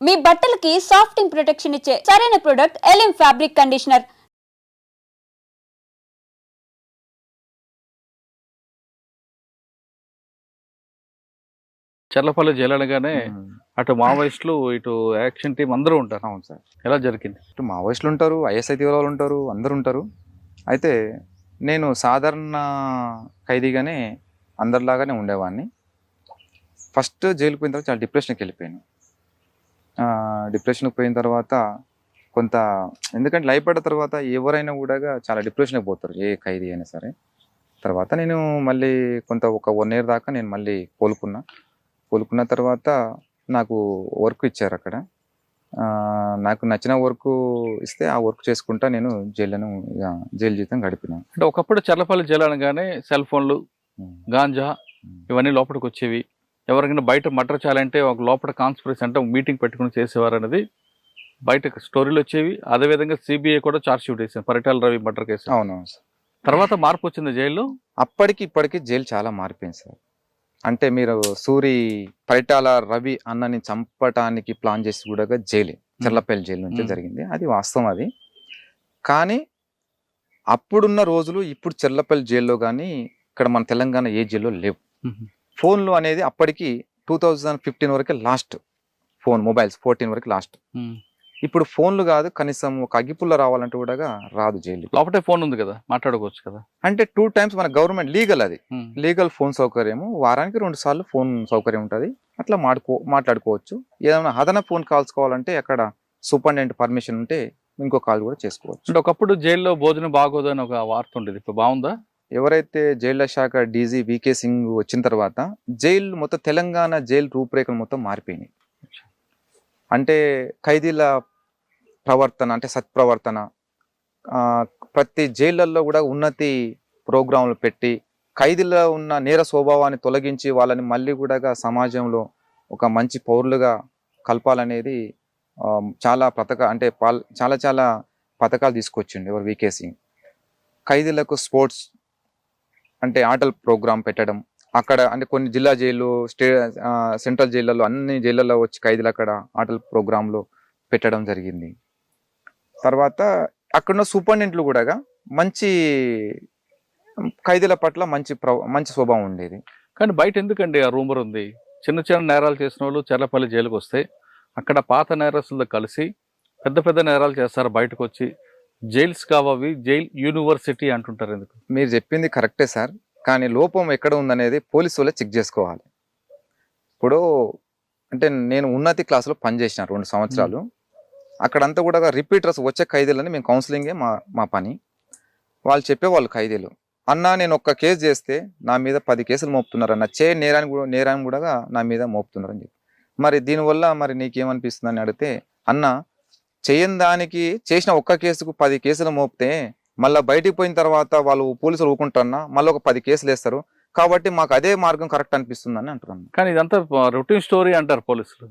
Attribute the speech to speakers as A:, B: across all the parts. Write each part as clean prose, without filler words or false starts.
A: మీ బట్టలకి సాఫ్టింగ్ ప్రొటెక్షన్ ఇచ్చే సరైన ప్రొడక్ట్ ఎలిమ్ ఫ్యాబ్రిక్ కండిషనర్.
B: చర్లపల్లి జైలు అనగానే అటు మావోయిస్టులు ఇటు యాక్షన్ టీం అందరూ ఉంటారు.
C: అవును సార్.
B: ఎలా జరిగింది?
C: ఇటు మావోయిస్టులు ఉంటారు, ఐఎస్ఐ తీవ్రవాదులు ఉంటారు, అందరూ ఉంటారు. అయితే నేను సాధారణ ఖైదీగానే అందరిలాగానే ఉండేవాడిని. ఫస్ట్ జైలుకి పోయిన తర్వాత చాలా డిప్రెషన్కి వెళ్ళిపోయాను. డిప్రెషన్కి పోయిన తర్వాత కొంత, ఎందుకంటే లైఫ్ పడ్డ తర్వాత ఎవరైనా కూడా చాలా డిప్రెషన్కి పోతారు, ఏ ఖైదీ అయినా సరే. తర్వాత నేను మళ్ళీ ఒక 1 year దాకా నేను మళ్ళీ కోలుకున్న తర్వాత నాకు వర్క్ ఇచ్చారు అక్కడ. నాకు నచ్చిన వర్క్ ఇస్తే ఆ వర్క్ చేసుకుంటా నేను జైలు జీవితం గడిపినాను.
B: అంటే ఒకప్పుడు చర్లపల్లి జైలు అనగానే సెల్ ఫోన్లు, గాంజా ఇవన్నీ లోపలికి వచ్చేవి. ఎవరికైనా బయట మర్డర్ చేయాలంటే ఒక లోపల కాన్స్పిరసీ అంటే మీటింగ్ పెట్టుకుని చేసేవారు అనేది బయట స్టోరీలు వచ్చేవి. అదేవిధంగా సిబిఐ కూడా ఛార్జ్ షీట్ వేసింది పరిటాల రవి మర్డర్ కేసు.
C: అవునవును సార్.
B: తర్వాత మార్పు వచ్చింది జైల్లో.
C: అప్పటికి ఇప్పటికి జైలు చాలా మారిపోయింది సార్. అంటే మీరు పరిటాల రవి అన్నని చంపటానికి ప్లాన్ చేసి కూడా జైలే, చర్లపల్లి జైలు నుంచే జరిగింది. అది వాస్తవం. అది కానీ అప్పుడున్న రోజులు ఇప్పుడు చర్లపల్లి జైల్లో కానీ ఇక్కడ మన తెలంగాణ ఏ జైల్లో లేవు. ఫోన్లు అనేది అప్పటికి 2015 వరకే లాస్ట్. మొబైల్స్ 14 వరకు లాస్ట్. ఇప్పుడు ఫోన్లు కాదు, కనీసం ఒక అగ్గిపుల్ల రావాలంటే కూడా రాదు జైలు.
B: లోపటే ఫోన్ ఉంది కదా, మాట్లాడుకోవచ్చు కదా.
C: అంటే 2 times మన గవర్నమెంట్ లీగల్, అది లీగల్ ఫోన్ సౌకర్యము. వారానికి 2 సార్లు ఫోన్ సౌకర్యం ఉంటుంది. అట్లా మాట్లాడుకోవచ్చు. ఏదైనా అదన ఫోన్ కాల్స్ కావాలంటే అక్కడ సూపరింటెండెంట్ పర్మిషన్ ఉంటే ఇంకో కాల్ కూడా చేసుకోవచ్చు.
B: అంటే ఒకప్పుడు జైల్లో భోజనం బాగోదు అని ఒక వార్త ఉండేది, ఇప్పుడు బాగుందా?
C: ఎవరైతే జైళ్ల శాఖ డీజీ వికే సింగ్ వచ్చిన తర్వాత జైలు మొత్తం, తెలంగాణ జైలు రూపురేఖలు మొత్తం మారిపోయినాయి. అంటే ఖైదీల ప్రవర్తన, అంటే సత్ప్రవర్తన, ప్రతి జైళ్ళల్లో కూడా ఉన్నతి ప్రోగ్రాంలు పెట్టి ఖైదీలో ఉన్న నేర స్వభావాన్ని తొలగించి వాళ్ళని మళ్ళీ కూడా సమాజంలో ఒక మంచి పౌరులుగా కలపాలనేది చాలా చాలా పథకాలు తీసుకొచ్చిండు ఎవరు వికే సింగ్. ఖైదీలకు స్పోర్ట్స్ అంటే ఆటల ప్రోగ్రాం పెట్టడం, అక్కడ అంటే కొన్ని జిల్లా జైలు, సెంట్రల్ జైళ్ళలో, అన్ని జైళ్ళలో వచ్చి ఖైదీలు అక్కడ ఆటల ప్రోగ్రాంలు పెట్టడం జరిగింది. తర్వాత అక్కడున్న సూపరింటెండెంట్లు కూడా మంచి ఖైదీల పట్ల మంచి స్వభావం ఉండేది.
B: కానీ బయట ఎందుకండి ఆ రూమర్ ఉంది, చిన్న చిన్న నేరాలు చేసిన వాళ్ళు చర్లపల్లి జైలుకి వస్తే అక్కడ పాత నేరస్తులతో కలిసి పెద్ద పెద్ద నేరాలు చేస్తారు, బయటకు వచ్చి జైల్స్ కావవి జైల్ యూనివర్సిటీ అంటుంటారు. ఎందుకు?
C: మీరు చెప్పింది కరెక్టే సార్, కానీ లోపం ఎక్కడ ఉందనేది పోలీసు వాళ్ళే చెక్ చేసుకోవాలి. ఇప్పుడు అంటే నేను ఉన్నతి క్లాసులో పనిచేసిన 2 సంవత్సరాలు. అక్కడంతా కూడా రిపీటర్స్ వచ్చే ఖైదీలని మేము కౌన్సిలింగే మా పని. వాళ్ళు చెప్పేవాళ్ళు ఖైదీలు, అన్న నేను ఒక్క కేసు చేస్తే నా మీద 10 కేసులు మోపుతున్నారు అన్న, నేరాన్ని కూడా నా మీద మోపుతున్నారు అని చెప్పి. మరి దీనివల్ల మరి నీకేమనిపిస్తుంది అని అడిగితే, అన్న చేయని దానికి చేసిన ఒక్క కేసుకు 10 కేసులు మోపితే మళ్ళీ బయటికి పోయిన తర్వాత వాళ్ళు పోలీసులు ఊకుంటారన్నా, మళ్ళీ ఒక 10 కేసులు వేస్తారు, కాబట్టి మాకు అదే మార్గం కరెక్ట్ అనిపిస్తుంది అని అంటున్నాను.
B: కానీ ఇదంతా రొటీన్ స్టోరీ అంటారు పోలీసులు.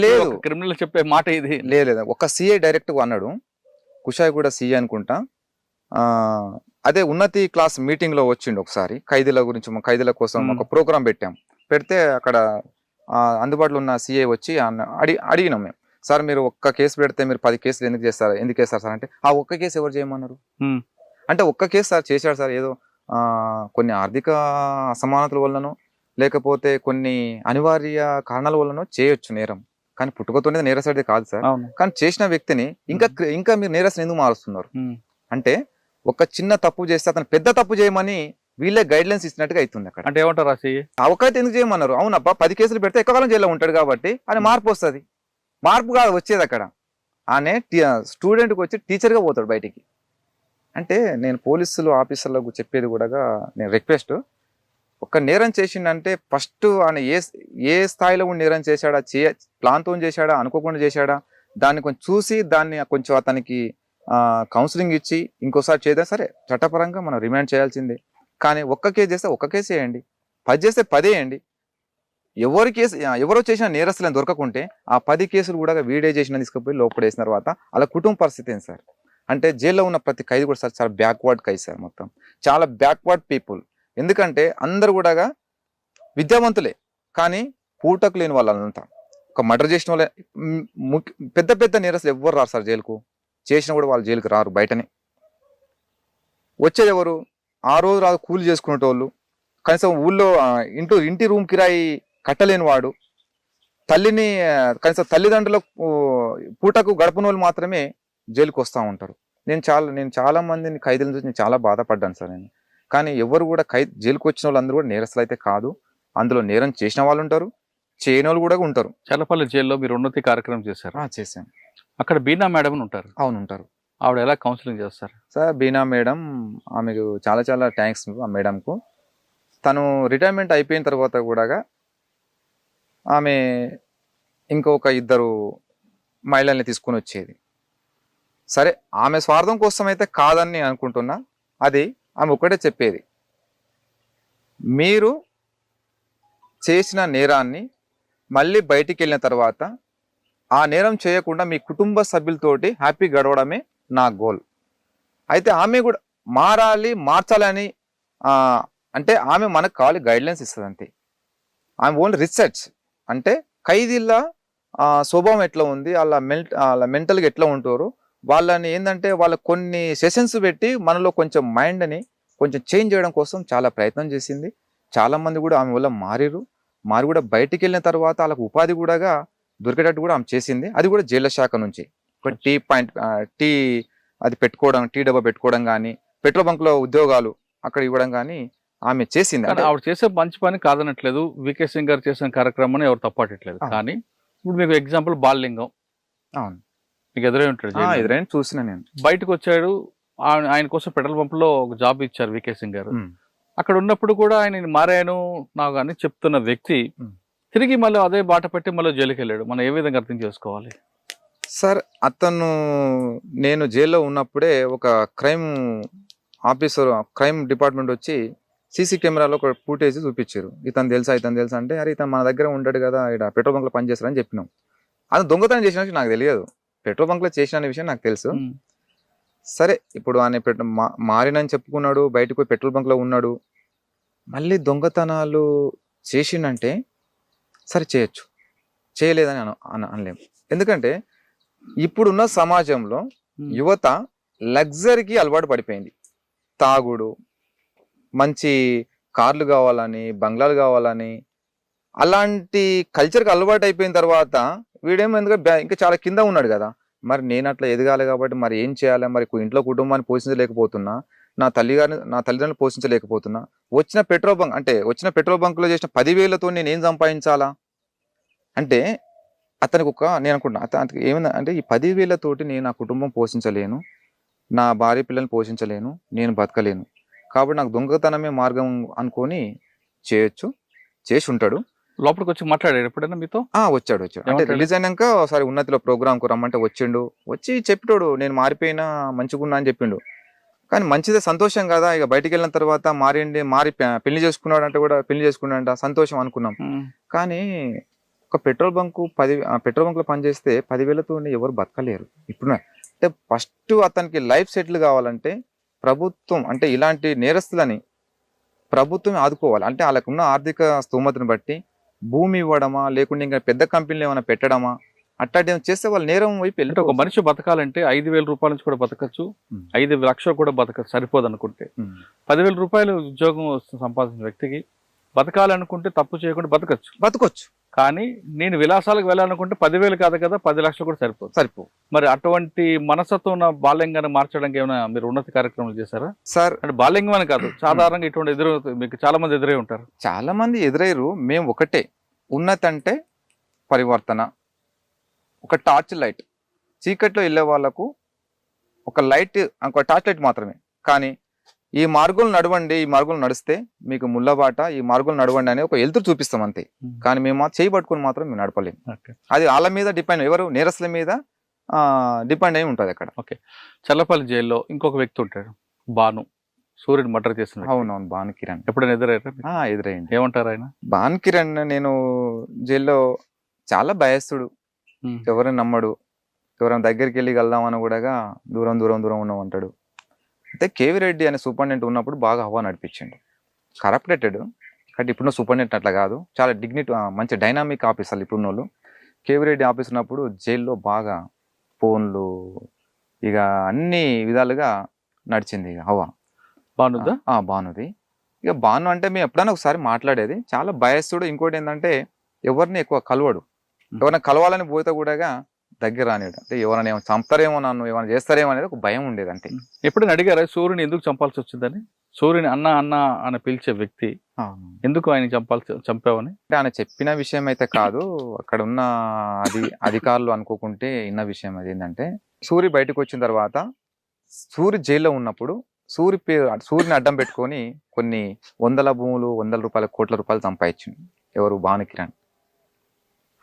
C: లేదు,
B: క్రిమినల్ చెప్పే మాట ఇది
C: లేదు. ఒక సిఐ డైరెక్ట్గా అన్నాడు, కుషాయిగూడ సిఐ అనుకుంటా. అదే ఉన్నతి క్లాస్ మీటింగ్ లో వచ్చిండు ఒకసారి. ఖైదీల గురించి, ఖైదీల కోసం ఒక ప్రోగ్రాం పెడితే అక్కడ అందుబాటులో ఉన్న సిఐ వచ్చి అడిగినాం మేము, సార్ మీరు ఒక్క కేసు పెడితే మీరు 10 కేసులు ఎందుకు వేస్తారు సార్ అంటే, ఆ ఒక్క కేసు ఎవరు చేయమన్నారు అంటే, ఒక్క కేసు సార్ చేశాడు సార్, ఏదో కొన్ని ఆర్థిక అసమానతల వల్లనో లేకపోతే కొన్ని అనివార్య కారణాల వల్లనో చేయొచ్చు నేరం, కానీ పుట్టుకతోనే నేరస్తుడే కాదు సార్. కానీ చేసిన వ్యక్తిని ఇంకా మీరు నేరస్తుని ఎందుకు మారుస్తున్నారు అంటే, ఒక చిన్న తప్పు చేస్తే అతను పెద్ద తప్పు చేయమని వీళ్ళే గైడ్ లైన్స్ ఇచ్చినట్టుగా అవుతుంది అక్కడ.
B: అంటే ఏమంటారు,
C: అవకాశం ఎందుకు చేయమన్నారు? అవునబ్బా 10 కేసులు పెడితే ఎక్కువకాలం జైల్లో ఉంటాడు కాబట్టి అని మార్పు వస్తుంది. మార్పు కాదు వచ్చేది అక్కడ, ఆనే స్టూడెంట్కి వచ్చి టీచర్గా పోతాడు బయటికి. అంటే నేను పోలీసులు ఆఫీసర్లకు చెప్పేది కూడా, నేను రిక్వెస్ట్, ఒక నేరం చేసిండంటే ఫస్ట్ ఆయన ఏ స్థాయిలో ఉండి నేరం చేశాడా, ప్లాన్తో చేశాడా, అనుకోకుండా చేశాడా, దాన్ని కొంచెం చూసి దాన్ని కొంచెం అతనికి కౌన్సిలింగ్ ఇచ్చి ఇంకోసారి చేద్దాం. సరే చట్టపరంగా మనం రిమాండ్ చేయాల్సిందే, కానీ ఒక్క కేసు చేస్తే ఒక్క కేసు వేయండి, 10 చేస్తే 10 వేయండి. ఎవరో చేసిన నేరస్తులను దొరకకుంటే ఆ 10 కేసులు కూడా వీడే చేసిన తీసుకుపోయి లోపడేసిన తర్వాత అలా కుటుంబ పరిస్థితి ఏంటి సార్? అంటే జైల్లో ఉన్న ప్రతి ఖైదీ కూడా సార్ చాలా బ్యాక్వర్డ్ ఖైదీ సార్, మొత్తం చాలా బ్యాక్వర్డ్ పీపుల్. ఎందుకంటే అందరు కూడా విద్యావంతులే, కానీ పూటకు లేని వాళ్ళంతా ఒక మర్డర్ చేసిన వాళ్ళే పెద్ద పెద్ద నేరస్తులు ఎవ్వరు రారు సార్ జైలుకు. చేసినా కూడా వాళ్ళు జైలుకి రారు, బయటనే వచ్చేది ఎవరు? ఆ రోజు రాదు కూలి చేసుకునేటోళ్ళు, కనీసం ఊళ్ళో ఇంటి రూమ్ కిరాయి కట్టలేని వాడు, తల్లిని కనీసం తల్లిదండ్రుల పూటకు గడపని వాళ్ళు మాత్రమే జైలుకి వస్తూ ఉంటారు. నేను చాలా మందిని ఖైదీలను చూసి నేను చాలా బాధపడ్డాను సార్ నేను. కానీ ఎవరు కూడా జైలుకి వచ్చిన వాళ్ళందరూ కూడా నేరస్తులు అయితే కాదు. అందులో నేరం చేసిన వాళ్ళు ఉంటారు, చేయని వాళ్ళు కూడా ఉంటారు.
B: చల్లపల్లి జైల్లో మీరు ఉన్నతి కార్యక్రమం చేశారు.
C: చేశాను.
B: అక్కడ బీనా మేడం అని ఉంటారు.
C: అవును, ఉంటారు.
B: ఆవిడ ఎలా కౌన్సిలింగ్ చేస్తారు
C: సార్? బీనా మేడం, ఆమెకు చాలా చాలా థ్యాంక్స్ ఆ మేడంకు. తను రిటైర్మెంట్ అయిపోయిన తర్వాత కూడా ఆమె ఇంకొక 2 మహిళల్ని తీసుకొని వచ్చేది. సరే, ఆమె స్వార్థం కోసం అయితే కాదని నేను అనుకుంటున్నా. అది ఆమె ఒకటే చెప్పేది, మీరు చేసిన నేరాన్ని మళ్ళీ బయటికి వెళ్ళిన తర్వాత ఆ నేరం చేయకుండా మీ కుటుంబ సభ్యులతోటి హ్యాపీ గడవడమే నా గోల్. అయితే ఆమె కూడా మార్చాలని అంటే ఆమె మనకు కావాలి గైడ్లైన్స్ ఇస్తుంది అంతే. ఆమె ఓన్లీ రిసర్చ్ అంటే ఖైదీల స్వభావం ఎట్లా ఉంది, వాళ్ళ మెంటల్గా ఎట్లా ఉంటారు, వాళ్ళని ఏంటంటే వాళ్ళ కొన్ని సెషన్స్ పెట్టి మనలో కొంచెం మైండ్ని కొంచెం చేంజ్ చేయడం కోసం చాలా ప్రయత్నం చేసింది. చాలా మంది కూడా ఆమె వల్ల మారి కూడా బయటికి వెళ్ళిన తర్వాత వాళ్ళకు ఉపాధి కూడా దొరికేటట్టు కూడా ఆమె చేసింది. అది కూడా జైళ్ళ శాఖ నుంచి ఒక టీ అది పెట్టుకోవడం, టీ డబ్బా పెట్టుకోవడం కానీ, పెట్రోల్ బంక్లో ఉద్యోగాలు అక్కడ ఇవ్వడం కానీ ఆమె చేసింది.
B: అంటే ఆవిడ చేసే మంచి పని కాదనట్లేదు, వికే సింగ్ గారు చేసిన కార్యక్రమాన్ని ఎవరు తప్పట్లేదు. కానీ ఇప్పుడు మీకు ఎగ్జాంపుల్ బాలలింగం,
C: అవును,
B: మీకు ఎదురై ఉంటాడు,
C: ఎదురైన చూసిన నేను.
B: బయటకు వచ్చాడు, ఆయన కోసం పెట్రోల్ పంప్ లో ఒక జాబ్ ఇచ్చారు వికే సింగ్ గారు. అక్కడ ఉన్నప్పుడు కూడా ఆయన మారాను నాకు అని చెప్తున్న వ్యక్తి తిరిగి మళ్ళీ అదే బాట పెట్టి మళ్ళీ జైలుకి వెళ్ళాడు. మనం ఏ విధంగా అర్థం చేసుకోవాలి
C: సార్? నేను జైల్లో ఉన్నప్పుడే ఒక క్రైమ్ డిపార్ట్మెంట్ వచ్చి సీసీ కెమెరాలో ఒక ఫుటేజ్ చూపించారు. ఇతను తెలుసా అంటే, అరే ఇతను మన దగ్గర ఉంటాడు కదా, ఇక్కడ పెట్రోల్ బంక్ లో పనిచేస్తారని చెప్పినాం. అది దొంగతనం చేసిన విషయం నాకు తెలియదు, పెట్రోల్ బంక్ లో చేసిన విషయం నాకు తెలుసు. సరే, ఇప్పుడు ఆయన మారినని చెప్పుకున్నాడు, బయటకు పోయి పెట్రోల్ బంక్ లో ఉన్నాడు, మళ్ళీ దొంగతనాలు చేసిండంటే సరే చేయొచ్చు, చేయలేదని అనలేము. ఎందుకంటే ఇప్పుడున్న సమాజంలో యువత లగ్జరీకి అలవాటు పడిపోయింది. తాగుడు, మంచి కార్లు కావాలని, బంగ్లాలు కావాలని, అలాంటి కల్చర్కి అలవాటు అయిపోయిన తర్వాత వీడేమో ఎందుకంటే ఇంకా చాలా కింద ఉన్నాడు కదా, మరి నేను అట్లా ఎదగాలి కాబట్టి మరి ఏం చేయాలి, మరి ఇంట్లో కుటుంబాన్ని పోషించలేకపోతున్నా, నా తల్లిదండ్రులు పోషించలేకపోతున్నా, వచ్చిన పెట్రోల్ బంక్ లో చేసిన 10,000తో నేను ఏం సంపాదించాలా అంటే అతనికి నేను అనుకుంటున్నా అతనికి ఏమైంది అంటే, ఈ 10,000తోటి నేను నా కుటుంబం పోషించలేను, నా భార్య పిల్లల్ని పోషించలేను, నేను బతకలేను, కాబట్టి నాకు దొంగతనమే మార్గం అనుకొని చేసి ఉంటాడు.
B: లోపలికి వచ్చి మాట్లాడాడు ఎప్పుడైనా మీతో?
C: వచ్చాడు. అంటే రిలీజ్ అయినాక ఒకసారి ఉన్నతిలో ప్రోగ్రామ్ కు రమ్మంటే వచ్చి చెప్పాడు, నేను మారిపోయినా మంచిగున్నా అని చెప్పిండు. కానీ మంచిదే, సంతోషం కదా. ఇక బయటికి వెళ్ళిన తర్వాత మారి పెళ్లి చేసుకున్నాడు అంటే కూడా పెళ్లి చేసుకున్నాడంట, సంతోషం అనుకున్నాం. కానీ ఒక పెట్రోల్ బంక్ లో పనిచేస్తే 10,000తో ఎవరు బతకలేరు ఇప్పుడు. అంటే ఫస్ట్ అతనికి లైఫ్ సెటిల్ కావాలంటే ప్రభుత్వం, అంటే ఇలాంటి నేరస్తులని ప్రభుత్వం ఆదుకోవాలి. అంటే వాళ్ళకున్న ఆర్థిక స్తోమతను బట్టి భూమి ఇవ్వడమా, లేకుంటే ఇంకా పెద్ద కంపెనీలు ఏమైనా పెట్టడమా, అట్లాంటి చేస్తే వాళ్ళు నేరం వైపు వెళ్ళి.
B: ఒక మనిషి బతకాలంటే 5,000 రూపాయల నుంచి కూడా బతకచ్చు, 5 లక్షలు కూడా బతకచ్చు, సరిపోదు అనుకుంటే. 10,000 రూపాయలు ఉద్యోగం సంపాదించిన వ్యక్తికి బతకాలనుకుంటే తప్పు చేయకుండా బతకొచ్చు. కానీ నేను విలాసాలకు వెళ్ళాలనుకుంటే 10,000 కాదు కదా, 10 లక్షలు కూడా సరిపో. మరి అటువంటి మనస్తత్వం ఉన్న బాల్యంగాన్ని మార్చడానికి ఏమైనా మీరు ఉన్నతి కార్యక్రమాలు చేశారా
C: సార్? అంటే
B: బాల్యంగం అని కాదు, సాధారణంగా ఇటువంటి మీకు చాలా మంది ఎదురై ఉంటారు.
C: చాలా మంది ఎదురయ్యారు. మేము ఒకటే, ఉన్నతి అంటే పరివర్తన. ఒక టార్చ్ లైట్, చీకట్లో వెళ్ళే వాళ్ళకు ఒక టార్చ్ లైట్ మాత్రమే. కానీ ఈ మార్గంలో నడవండి, ఈ మార్గంలో నడిస్తే మీకు ముళ్ళబాట, ఈ మార్గంలో నడవండి అనే ఒక వెలుతురు చూపిస్తాం అంతే. కానీ మేము చేయి పట్టుకుని మాత్రం మేము నడపలేము. అది వాళ్ళ మీద డిపెండ్, ఎవరు నేరస్తుల మీద డిపెండ్ అయి ఉంటుంది అక్కడ.
B: ఓకే, చల్లపల్లి జైల్లో ఇంకొక వ్యక్తి ఉంటాడు, భాను, సూర్యుడు మర్డర్ చేసిన.
C: అవునవును, భాను కిరణ్.
B: ఎప్పుడైనా ఎదురయ్యారా?
C: ఎదురైంది.
B: ఏమంటారు ఆయన?
C: భాను కిరణ్ నేను జైల్లో చాలా భయస్తుడు, ఎవరైనా నమ్మడు, ఎవరైనా దగ్గరికి వెళ్ళి వెళ్దామని కూడా దూరం ఉన్నామంటాడు. అయితే కేవీ రెడ్డి అనే సూపరింటెండెంట్ ఉన్నప్పుడు బాగా హవా నడిపించిండు. కరప్టెడ్, కానీ ఇప్పుడున్న సూపరింటెండెంట్ అట్లా కాదు, చాలా డిగ్నిటీ, మంచి డైనామిక్ ఆఫీసర్లు ఇప్పుడున్న వాళ్ళు. కేవీ రెడ్డి ఆఫీస్ ఉన్నప్పుడు జైల్లో బాగా ఫోన్లు ఇక అన్ని విధాలుగా నడిచింది ఇక హవా.
B: బాగుందా?
C: భానుది. ఇక భాను అంటే మేము ఎప్పుడైనా ఒకసారి మాట్లాడేది, చాలా భయస్తుడు. ఇంకోటి ఏంటంటే ఎవరిని ఎక్కువ కలవడు, ఎవరైనా కలవాలని పోతే కూడా దగ్గర రానిడు, అంటే ఎవరైనా ఏమైనా చంపుతారేమో, నన్ను ఏమైనా చేస్తారేమో అనేది ఒక భయం ఉండేది. అంటే
B: ఎప్పుడైనా అడిగారా సూర్యుని ఎందుకు చంపాల్సి వచ్చిందని? సూర్యుని అన్న అన్న అని పిలిచే వ్యక్తి ఎందుకు ఆయన చంపావని?
C: అంటే ఆయన చెప్పిన విషయం అయితే కాదు, అక్కడ ఉన్న అధికారులు అనుకోకుంటే విన్న విషయం. అది ఏంటంటే సూర్య బయటకు వచ్చిన తర్వాత, సూర్య జైల్లో ఉన్నప్పుడు సూర్యుని అడ్డం పెట్టుకొని కొన్ని వందల భూములు, వందల రూపాయల, కోట్ల రూపాయలు సంపాదించిండు ఎవరు, భానుకిరణ్.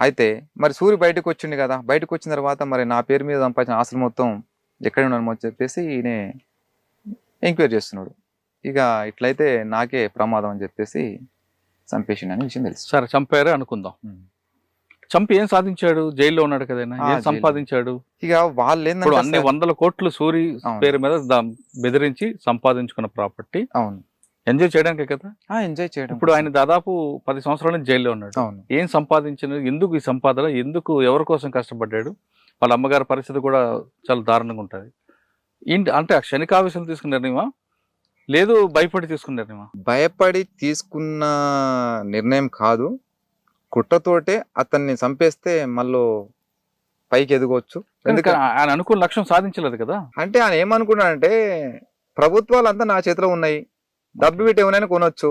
C: అయితే మరి సూర్య బయటకు వచ్చిండు కదా, బయటకు వచ్చిన తర్వాత మరి నా పేరు మీద సంపాదించిన ఆస్తులు మొత్తం ఎక్కడ ఉన్నాను చెప్పేసి ఈయన ఎంక్వైరీ చేస్తున్నాడు. ఇక ఇట్లయితే నాకే ప్రమాదం అని చెప్పేసి చంపేసిండు అనే విషయం తెలుసు.
B: సరే, చంపారే అనుకుందాం. చంపి ఏం సాధించాడు? జైల్లో ఉన్నాడు కదా, ఏం సంపాదించాడు?
C: ఇక వాళ్ళు
B: ఇప్పుడు అన్ని వందల కోట్లు సూర్య పేరు మీద బెదిరించి సంపాదించుకున్న ప్రాపర్టీ.
C: అవును,
B: ఎంజాయ్ చేయడానికే కదా.
C: ఎంజాయ్ చేయడం.
B: ఇప్పుడు ఆయన దాదాపు 10 సంవత్సరాల నుంచి జైల్లో ఉన్నాడు.
C: అవును.
B: ఏం సంపాదించిన, ఎందుకు ఈ సంపాదన, ఎందుకు, ఎవరి కోసం కష్టపడ్డాడు? వాళ్ళ అమ్మగారి పరిస్థితి కూడా చాలా దారుణంగా ఉంటుంది. అంటే ఆ క్షణికావేశం తీసుకున్న నిర్ణయమా, లేదు భయపడి తీసుకున్న నిర్ణయమా?
C: భయపడి తీసుకున్న నిర్ణయం కాదు, కుట్రతోటే అతన్ని చంపేస్తే మళ్ళీ పైకి ఎదగవచ్చు.
B: ఎందుకంటే ఆయన అనుకున్న లక్ష్యం సాధించలేదు కదా.
C: అంటే ఆయన ఏమనుకున్నాడంటే ప్రభుత్వాలు అంతా నా చేతిలో ఉన్నాయి, డబ్బు పెట్టి ఏమైనా కొనొచ్చు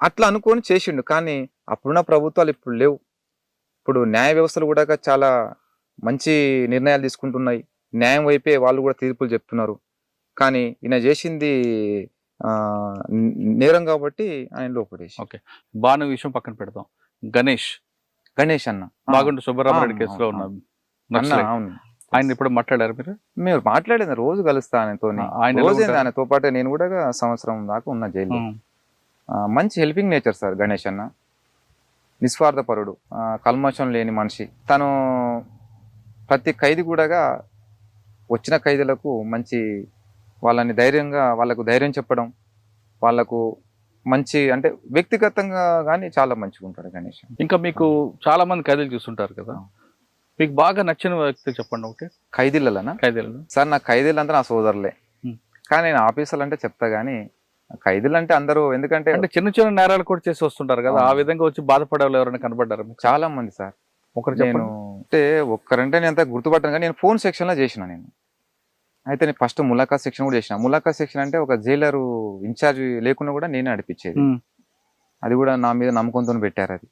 C: అట్లా అనుకొని చేసిండు. కానీ అప్పుడున్న ప్రభుత్వాలు ఇప్పుడు లేవు. ఇప్పుడు న్యాయ వ్యవస్థలు కూడా చాలా మంచి నిర్ణయాలు తీసుకుంటున్నాయి, న్యాయం వైపే వాళ్ళు కూడా తీర్పులు చెప్తున్నారు. కానీ ఈయన చేసింది నేరం కాబట్టి ఆయన లోపడేసి.
B: ఓకే, భాను విషయం పక్కన పెడతాం. గణేష్
C: అన్న
B: బాగుండు సుబ్బరామరెడ్డి కేసులో ఉన్నాడు.
C: అవును,
B: ఆయన ఇప్పుడు మాట్లాడారు మీరు?
C: మీరు మాట్లాడేది, రోజు కలుస్తా ఆయనతో. ఆయనతో పాటు నేను కూడా సంవత్సరం దాకా ఉన్న జైల్లో. మంచి హెల్పింగ్ నేచర్ సార్ గణేష్ అన్న, నిస్వార్థపరుడు, కల్మషం లేని మనిషి. తను ప్రతి ఖైదీ కూడా వచ్చిన ఖైదీలకు మంచి వాళ్ళకు ధైర్యం చెప్పడం, వాళ్ళకు మంచి, అంటే వ్యక్తిగతంగా కానీ చాలా మంచిగా ఉంటాడు గణేష్.
B: ఇంకా మీకు చాలా మంది ఖైదీలు చూస్తుంటారు కదా, మీకు బాగా నచ్చిన వ్యక్తి చెప్పండి ఒకటి.
C: ఖైదీలనా? ఖైదీలు సార్, నా ఖైదీలు అంతా నా సోదరులే. కానీ నేను ఆఫీసర్లు అంటే చెప్తా గానీ ఖైదీలు అంటే అందరూ, ఎందుకంటే
B: అంటే చిన్న చిన్న నేరాలు కూడా చేసి వస్తుంటారు కదా, ఆ విధంగా వచ్చి బాధపడే వాళ్ళు ఎవరైనా కనబడ్డారు? చాలా
C: మంది సార్. నేను అంటే ఒక్కరంటే నేను అంత గుర్తుపట్టాను, కానీ నేను ఫోన్ సెక్షన్ లో చేసిన. నేను అయితే నేను ఫస్ట్ ములాఖాత్ సెక్షన్ కూడా చేసిన. ములాఖాత్ సెక్షన్ అంటే ఒక జైలరు ఇన్ఛార్జ్ లేకుండా కూడా నేనే నడిపించేది. అది కూడా నా మీద నమ్మకంతో పెట్టారు. అది